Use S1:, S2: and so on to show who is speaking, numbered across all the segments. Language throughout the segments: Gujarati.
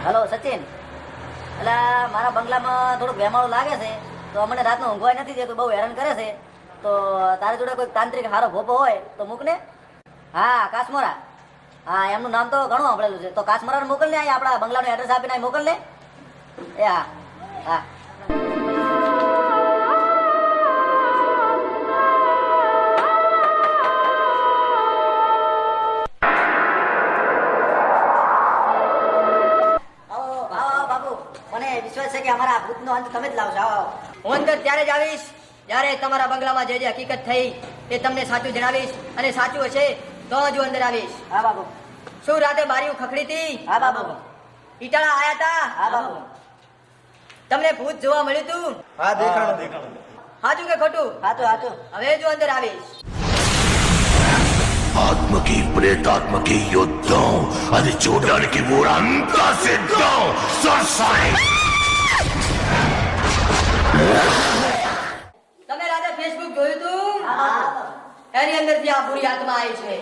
S1: હેલો સચિન, એટલે મારા બંગલામાં થોડુંક વેમાળું લાગે છે, તો અમને રાતનું ઊંઘવાય નથી દેતું, બહુ હેરાન કરે છે. તો તારી જોડે કોઈ તાંત્રિક હારો ભોપો હોય તો મૂક ને. હા, કાશ્મોરા. હા, એમનું નામ તો ઘણું સાંભળેલું છે. તો કાશ્મોરાને મોકલ ને, અહીં આપણા બંગલાનું એડ્રેસ આપીને અહીં મોકલ ને. એ હા હા. વિશ્વાસ છે કે અમારા ભૂતનો અંત તમે જ લાવશો. આવો.
S2: હું અંદર ત્યારે જ આવીશ જ્યારે તમારા બંગલામાં જે હકીકત થઈ તે તમને સાચું જણાવીશ, અને સાચું હશે તો જ હું અંદર આવીશ.
S1: હા બાબુ.
S2: શું રાતે બારીઓ ખખડી હતી?
S1: હા બાબુ.
S2: ઈટાળા આયા હતા?
S1: હા બાબુ.
S2: તમને ભૂત જોવા મળ્યું હતું?
S3: હા, દેખાણું.
S2: સાચું કે ખોટું?
S1: હાચું હાચું.
S2: હવે જ હું અંદર આવીશ.
S4: ఆత్మ की प्रेतात्म की युद्धం అది చూడడానికి ఊరంతా సిద్ధం సర్సాయి
S2: તમે રાતે ફેસબુક જોયું હતું?
S1: હા.
S2: એની અંદરથી આ બુરી આત્મા આવી છે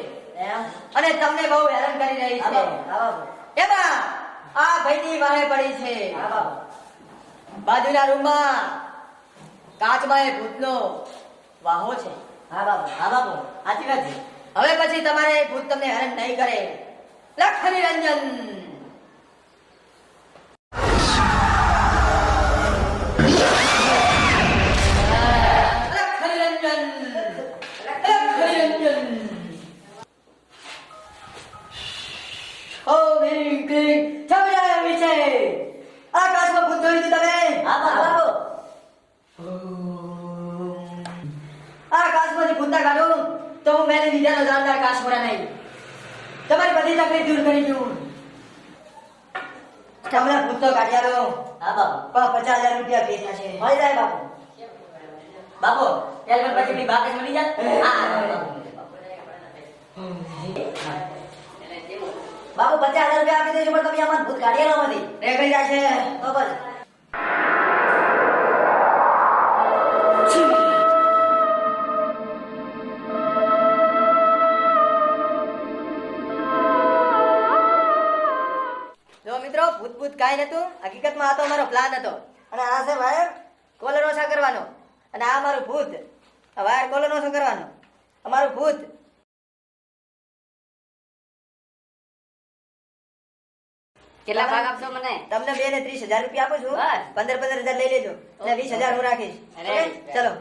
S1: એમ?
S2: અને તમને બહુ હેરાન કરી રહી
S1: હા
S2: છે.
S1: બાબુ. હા બાબુ.
S2: એમાં આ ભાઈની વાહે પડી છે.
S1: હા બાબુ.
S2: બાજુના રૂમમાં કાચમાં એ ભૂતનો વાહો છે.
S1: હા બાબુ. હા બાબુ. સાચી વાત છે.
S2: હવે પછી તમારે ભૂત તમને હેરાન નહીં કરે. લખ નિરંજન. લખ નિરંજન. લખ નિરંજન. ઓમ હ્રીમ ક્લીમ છબરાય વિશે. આકાશમાં ભૂત જોયું હતું તમે?
S1: હા બાબુ.
S2: આકાશમાંથી ભૂતા કાઢો તો હું મેને લીધાનો જાનદાર કાશ્મોરા નહીં. તમારી બધી તકલીફ દૂર કરી દઉં. તમને ભૂતો કાઢી આલો.
S1: હા બાબુ.
S2: પણ 50,000 રૂપિયા ફી થશે.
S1: મળી જાય બાબુ. બાબુ, ત્યાર પછી પેલી બાકસ મળી જાય. હા બાબુ. બાબુ 50,000 રૂપિયા આપી દઈશું, પણ તમે અમારું ભૂત કાઢી આલો નથી.
S2: રે કરી જશે.
S1: તો બસ.
S2: જો મિત્રો, ભૂત ભૂત કાંઈ નતું. હકીકતમાં આ તો અમારો પ્લાન હતો. અને આ છે વાયર કોલર ઓછા કરવાનો, અને આ અમારું ભૂત. આ વાયર કોલર ઓછો કરવાનો, અમારું ભૂત.
S1: કેટલા ભાગ આપશો મને?
S2: તમને 2 ને 30,000 રૂપિયા આપું છું.
S1: બસ.
S2: 15,000 લઈ લેજો, અને 20,000 હું રાખીશ.
S1: અરે.
S2: ઓકે? ચલો.